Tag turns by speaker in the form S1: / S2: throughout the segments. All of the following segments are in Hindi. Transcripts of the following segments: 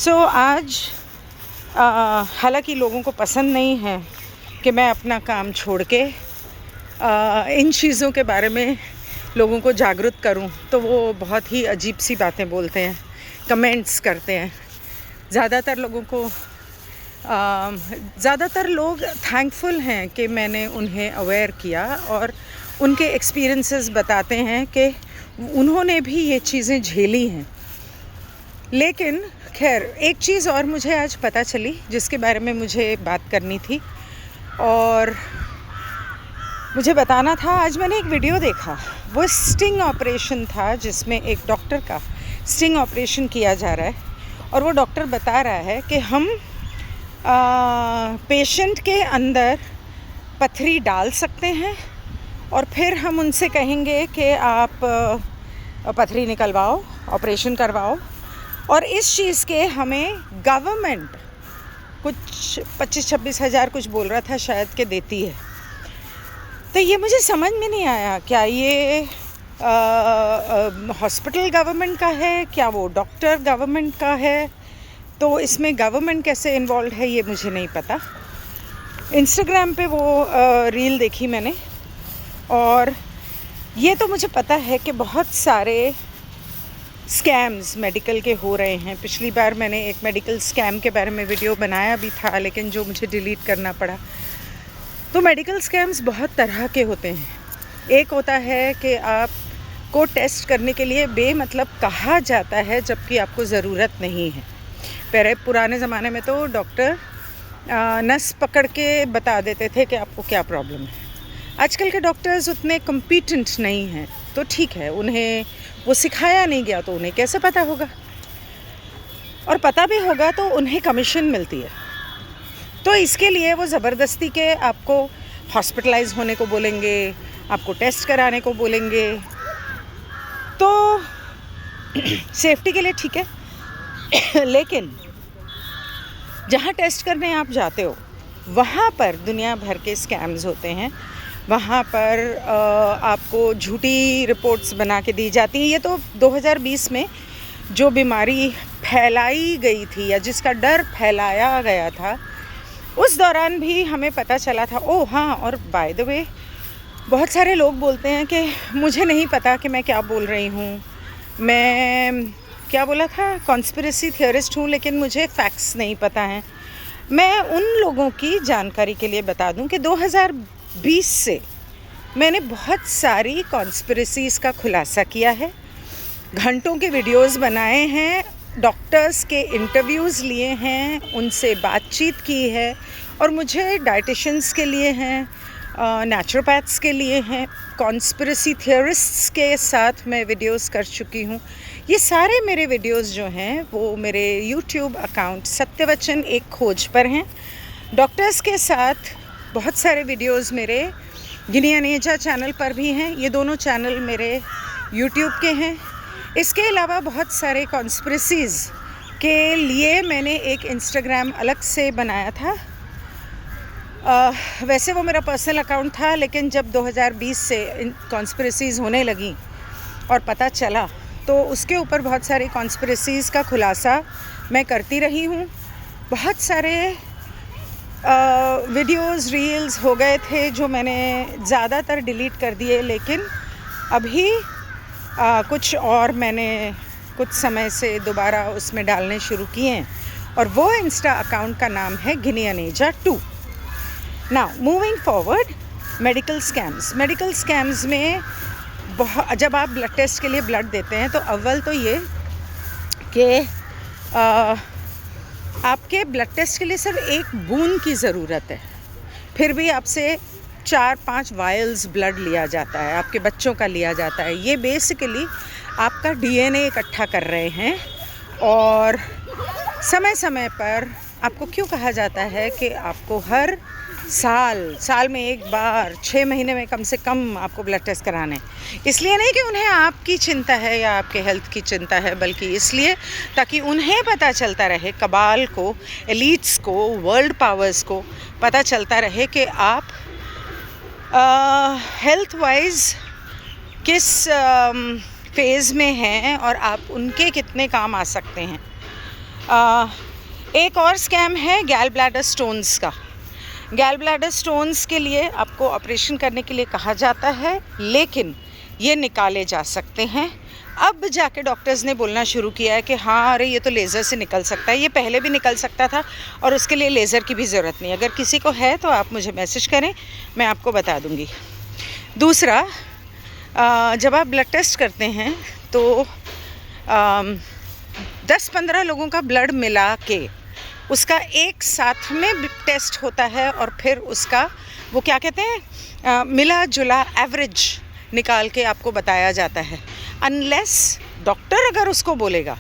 S1: आज हालांकि लोगों को पसंद नहीं है कि मैं अपना काम छोड़ के इन चीज़ों के बारे में लोगों को जागरूक करूं, तो वो बहुत ही अजीब सी बातें बोलते हैं, कमेंट्स करते हैं। ज़्यादातर लोग थैंकफुल हैं कि मैंने उन्हें अवेयर किया और उनके एक्सपीरियंसेस बताते हैं कि उन्होंने भी ये चीज़ें झेली हैं। लेकिन खैर, एक चीज़ और मुझे आज पता चली जिसके बारे में मुझे बात करनी थी और मुझे बताना था। आज मैंने एक वीडियो देखा, वो स्टिंग ऑपरेशन था जिसमें एक डॉक्टर का स्टिंग ऑपरेशन किया जा रहा है और वो डॉक्टर बता रहा है कि हम पेशेंट के अंदर पथरी डाल सकते हैं और फिर हम उनसे कहेंगे कि आप पथरी निकलवाओ, ऑपरेशन करवाओ, और इस चीज़ के हमें गवर्नमेंट कुछ 25-26 हज़ार कुछ बोल रहा था शायद के देती है। तो ये मुझे समझ में नहीं आया, क्या ये हॉस्पिटल गवर्नमेंट का है, क्या वो डॉक्टर गवर्नमेंट का है? तो इसमें गवर्नमेंट कैसे इन्वॉल्व है ये मुझे नहीं पता। इंस्टाग्राम पे वो रील देखी मैंने और ये तो मुझे पता है कि बहुत सारे स्कैम्स मेडिकल के हो रहे हैं। पिछली बार मैंने एक मेडिकल स्कैम के बारे में वीडियो बनाया भी था, लेकिन जो मुझे डिलीट करना पड़ा। तो मेडिकल स्कैम्स बहुत तरह के होते हैं। एक होता है कि आपको टेस्ट करने के लिए बेमतलब कहा जाता है जबकि आपको ज़रूरत नहीं है। पुराने ज़माने में तो डॉक्टर नस पकड़ के बता देते थे कि आपको क्या प्रॉब्लम है। आजकल के डॉक्टर्स उतने कॉम्पिटेंट नहीं हैं, तो ठीक है, उन्हें वो सिखाया नहीं गया तो उन्हें कैसे पता होगा, और पता भी होगा तो उन्हें कमीशन मिलती है। तो इसके लिए वो ज़बरदस्ती के आपको हॉस्पिटलाइज होने को बोलेंगे, आपको टेस्ट कराने को बोलेंगे। तो सेफ्टी के लिए ठीक है, लेकिन जहाँ टेस्ट करने आप जाते हो वहाँ पर दुनिया भर के स्कैम्स होते हैं। वहाँ पर आपको झूठी रिपोर्ट्स बना के दी जाती हैं। ये तो 2020 में जो बीमारी फैलाई गई थी या जिसका डर फैलाया गया था, उस दौरान भी हमें पता चला था। ओह हाँ, और बाय द वे बहुत सारे लोग बोलते हैं कि मुझे नहीं पता कि मैं क्या बोल रही हूँ, मैं क्या बोला था, कॉन्स्पिरेसी थियरिस्ट हूँ, लेकिन मुझे फैक्ट्स नहीं पता हैं। मैं उन लोगों की जानकारी के लिए बता दूँ कि 2020 से मैंने बहुत सारी कॉन्स्पिरेसीज़ का खुलासा किया है, घंटों के वीडियोस बनाए हैं, डॉक्टर्स के इंटरव्यूज़ लिए हैं, उनसे बातचीत की है, और मुझे डाइटिशियंस के लिए हैं, नेचुरोपैथ्स के लिए हैं, कॉन्स्पिरेसी थियरिस्ट्स के साथ मैं वीडियोस कर चुकी हूँ। ये सारे मेरे वीडियोस जो हैं वो मेरे यूट्यूब अकाउंट सत्यवचन एक खोज पर हैं। डॉक्टर्स के साथ बहुत सारे वीडियोस मेरे गिनी अनेजा चैनल पर भी हैं। ये दोनों चैनल मेरे यूट्यूब के हैं। इसके अलावा बहुत सारे कॉन्स्पिरेसीज़ के लिए मैंने एक इंस्टाग्राम अलग से बनाया था। वैसे वो मेरा पर्सनल अकाउंट था, लेकिन जब 2020 से कॉन्स्पिरेसीज़ होने लगी और पता चला, तो उसके ऊपर बहुत सारी कॉन्स्पिरेसीज़ का खुलासा मैं करती रही हूँ। बहुत सारे वीडियोस रील्स हो गए थे जो मैंने ज़्यादातर डिलीट कर दिए, लेकिन अभी कुछ और मैंने कुछ समय से दोबारा उसमें डालने शुरू किए हैं, और वो इंस्टा अकाउंट का नाम है Ginni Aneja 2। Now moving forward, medical scams में जब आप ब्लड टेस्ट के लिए ब्लड देते हैं तो अव्वल तो ये कि आपके ब्लड टेस्ट के लिए सिर्फ एक बूंद की ज़रूरत है, फिर भी आपसे 4-5 वायल्स ब्लड लिया जाता है, आपके बच्चों का लिया जाता है। ये बेसिकली आपका डीएनए इकट्ठा कर रहे हैं, और समय समय पर आपको क्यों कहा जाता है कि आपको हर साल में एक बार 6 महीने में कम से कम आपको ब्लड टेस्ट कराने। इसलिए नहीं कि उन्हें आपकी चिंता है या आपके हेल्थ की चिंता है, बल्कि इसलिए ताकि उन्हें पता चलता रहे, कबाल को, एलीट्स को, वर्ल्ड पावर्स को पता चलता रहे कि आप हेल्थ वाइज किस फेज़ में हैं और आप उनके कितने काम आ सकते हैं। एक और स्कैम है गैल ब्लैडर स्टोन्स का। गैल ब्लैडर स्टोन्स के लिए आपको ऑपरेशन करने के लिए कहा जाता है, लेकिन ये निकाले जा सकते हैं। अब जाके डॉक्टर्स ने बोलना शुरू किया है कि हाँ अरे ये तो लेज़र से निकल सकता है। ये पहले भी निकल सकता था और उसके लिए लेज़र की भी ज़रूरत नहीं। अगर किसी को है तो आप मुझे मैसेज करें, मैं आपको बता दूँगी। दूसरा, जब आप ब्लड टेस्ट करते हैं तो 10-15 लोगों का ब्लड मिला के उसका एक साथ में टेस्ट होता है और फिर उसका वो क्या कहते हैं मिला जुला एवरेज निकाल के आपको बताया जाता है। अनलेस डॉक्टर अगर उसको बोलेगा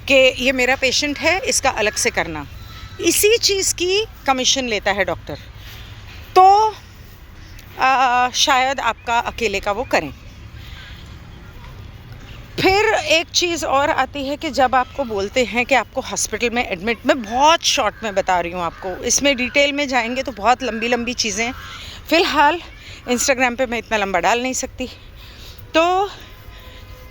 S1: कि ये मेरा पेशेंट है, इसका अलग से करना, इसी चीज़ की कमीशन लेता है डॉक्टर, तो शायद आपका अकेले का वो करें। फिर एक चीज़ और आती है कि जब आपको बोलते हैं कि आपको हॉस्पिटल में एडमिट, मैं बहुत शॉर्ट में बता रही हूँ आपको, इसमें डिटेल में जाएंगे तो बहुत लंबी लंबी चीज़ें, फ़िलहाल इंस्टाग्राम पे मैं इतना लंबा डाल नहीं सकती। तो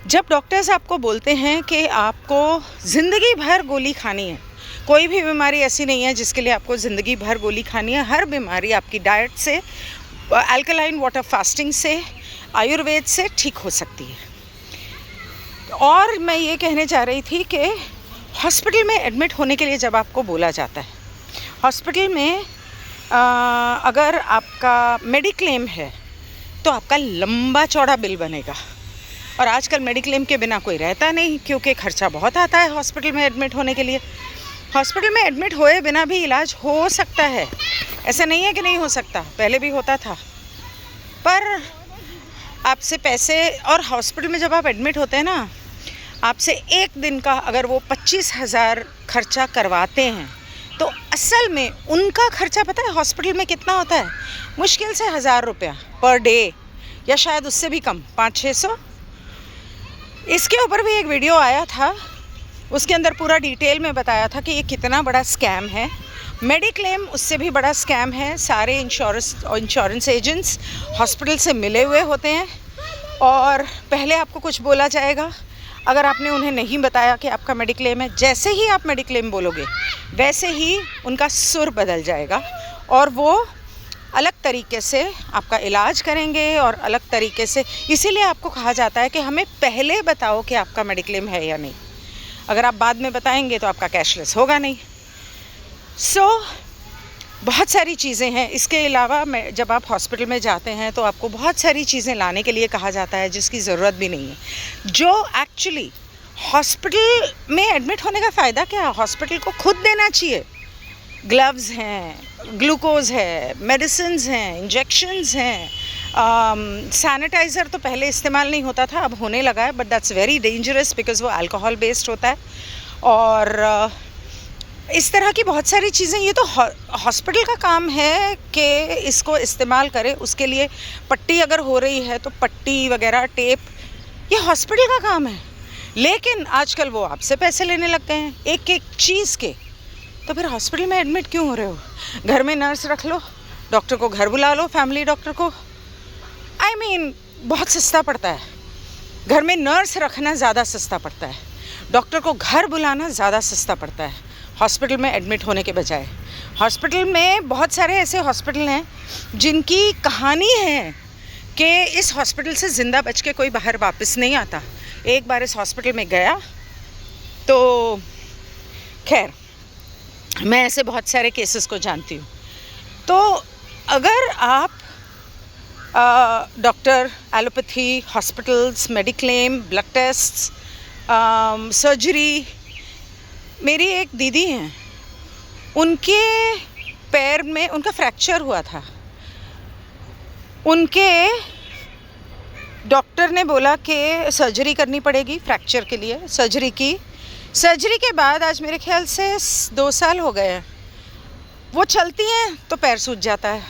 S1: जब डॉक्टर्स आपको बोलते हैं कि आपको ज़िंदगी भर गोली खानी है, कोई भी बीमारी ऐसी नहीं है जिसके लिए आपको ज़िंदगी भर गोली खानी है। हर बीमारी आपकी डाइट से, अल्कलाइन वाटर फास्टिंग से, आयुर्वेद से ठीक हो सकती है। और मैं ये कहने चाह रही थी कि हॉस्पिटल में एडमिट होने के लिए जब आपको बोला जाता है, हॉस्पिटल में अगर आपका मेडिक्लेम है तो आपका लंबा चौड़ा बिल बनेगा। और आजकल मेडिक्लेम के बिना कोई रहता नहीं, क्योंकि खर्चा बहुत आता है हॉस्पिटल में एडमिट होने के लिए। हॉस्पिटल में एडमिट हुए बिना भी इलाज हो सकता है, ऐसा नहीं है कि नहीं हो सकता, पहले भी होता था। पर आपसे पैसे, और हॉस्पिटल में जब आप एडमिट होते हैं ना, आपसे एक दिन का अगर वो 25,000 खर्चा करवाते हैं तो असल में उनका खर्चा पता है हॉस्पिटल में कितना होता है? मुश्किल से 1,000 रुपया पर डे, या शायद उससे भी कम, 500-600। इसके ऊपर भी एक वीडियो आया था, उसके अंदर पूरा डिटेल में बताया था कि ये कितना बड़ा स्कैम है। मेडिक्लेम उससे भी बड़ा स्कैम है। सारे इंश्योरेंस एजेंट्स हॉस्पिटल से मिले हुए होते हैं और पहले आपको कुछ बोला जाएगा, अगर आपने उन्हें नहीं बताया कि आपका मेडिक्लेम है, जैसे ही आप मेडिक्लेम बोलोगे वैसे ही उनका सुर बदल जाएगा और वो अलग तरीके से आपका इलाज करेंगे और अलग तरीके से। इसीलिए आपको कहा जाता है कि हमें पहले बताओ कि आपका मेडिक्लेम है या नहीं। अगर आप बाद में बताएंगे तो आपका कैशलेस होगा नहीं। बहुत सारी चीज़ें हैं। इसके अलावा जब आप हॉस्पिटल में जाते हैं तो आपको बहुत सारी चीज़ें लाने के लिए कहा जाता है जिसकी ज़रूरत भी नहीं है। जो एक्चुअली हॉस्पिटल में एडमिट होने का फ़ायदा क्या है? हॉस्पिटल को खुद देना चाहिए। ग्लव्स हैं, ग्लूकोज है, मेडिसिन्स हैं, इंजेक्शंस हैं, सैनिटाइज़र तो पहले इस्तेमाल नहीं होता था, अब होने लगा है, but that's very dangerous because वो अल्कोहल बेस्ड होता है। और इस तरह की बहुत सारी चीज़ें, ये तो हॉस्पिटल का काम है कि इसको इस्तेमाल करें। उसके लिए पट्टी अगर हो रही है तो पट्टी वगैरह, टेप, ये हॉस्पिटल का काम है। लेकिन आजकल वो आपसे पैसे लेने लग गए हैं एक एक चीज़ के। तो फिर हॉस्पिटल में एडमिट क्यों हो रहे हो? घर में नर्स रख लो, डॉक्टर को घर बुला लो, फैमिली डॉक्टर को। आई मीन बहुत सस्ता पड़ता है। घर में नर्स रखना ज़्यादा सस्ता पड़ता है, डॉक्टर को घर बुलाना ज़्यादा सस्ता पड़ता है हॉस्पिटल में एडमिट होने के बजाय। हॉस्पिटल में बहुत सारे ऐसे हॉस्पिटल हैं जिनकी कहानी है कि इस हॉस्पिटल से ज़िंदा बच के कोई बाहर वापस नहीं आता। एक बार इस हॉस्पिटल में गया तो खैर, मैं ऐसे बहुत सारे केसेस को जानती हूँ। तो अगर आप doctor, allopathy, hospitals, mediclaim, blood tests, surgery, मेरी एक दीदी हैं, उनके पैर में उनका फ्रैक्चर हुआ था। उनके डॉक्टर ने बोला कि सर्जरी करनी पड़ेगी फ्रैक्चर के लिए। सर्जरी की। सर्जरी के बाद आज मेरे ख्याल से 2 साल हो गए हैं। वो चलती हैं तो पैर सूज जाता है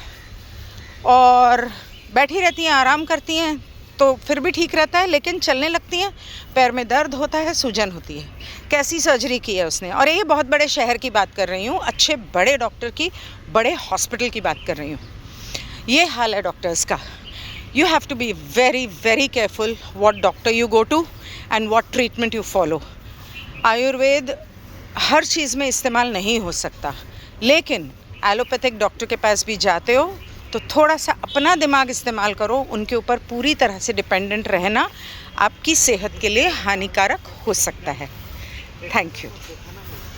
S1: और बैठी रहती हैं, आराम करती हैं तो फिर भी ठीक रहता है, लेकिन चलने लगती हैं, पैर में दर्द होता है, सूजन होती है। कैसी सर्जरी की है उसने? और ये बहुत बड़े शहर की बात कर रही हूँ, अच्छे बड़े डॉक्टर की, बड़े हॉस्पिटल की बात कर रही हूँ। ये हाल है डॉक्टर्स का। You have to be very very careful what doctor you go to and what treatment you follow. Ayurveda हर चीज़ में इस्तेमाल नहीं हो सकता, लेकिन एलोपैथिक डॉक्टर के पास भी जाते हो तो थोड़ा सा अपना दिमाग इस्तेमाल करो। उनके ऊपर पूरी तरह से डिपेंडेंट रहना आपकी सेहत के लिए हानिकारक हो सकता है। Thank you.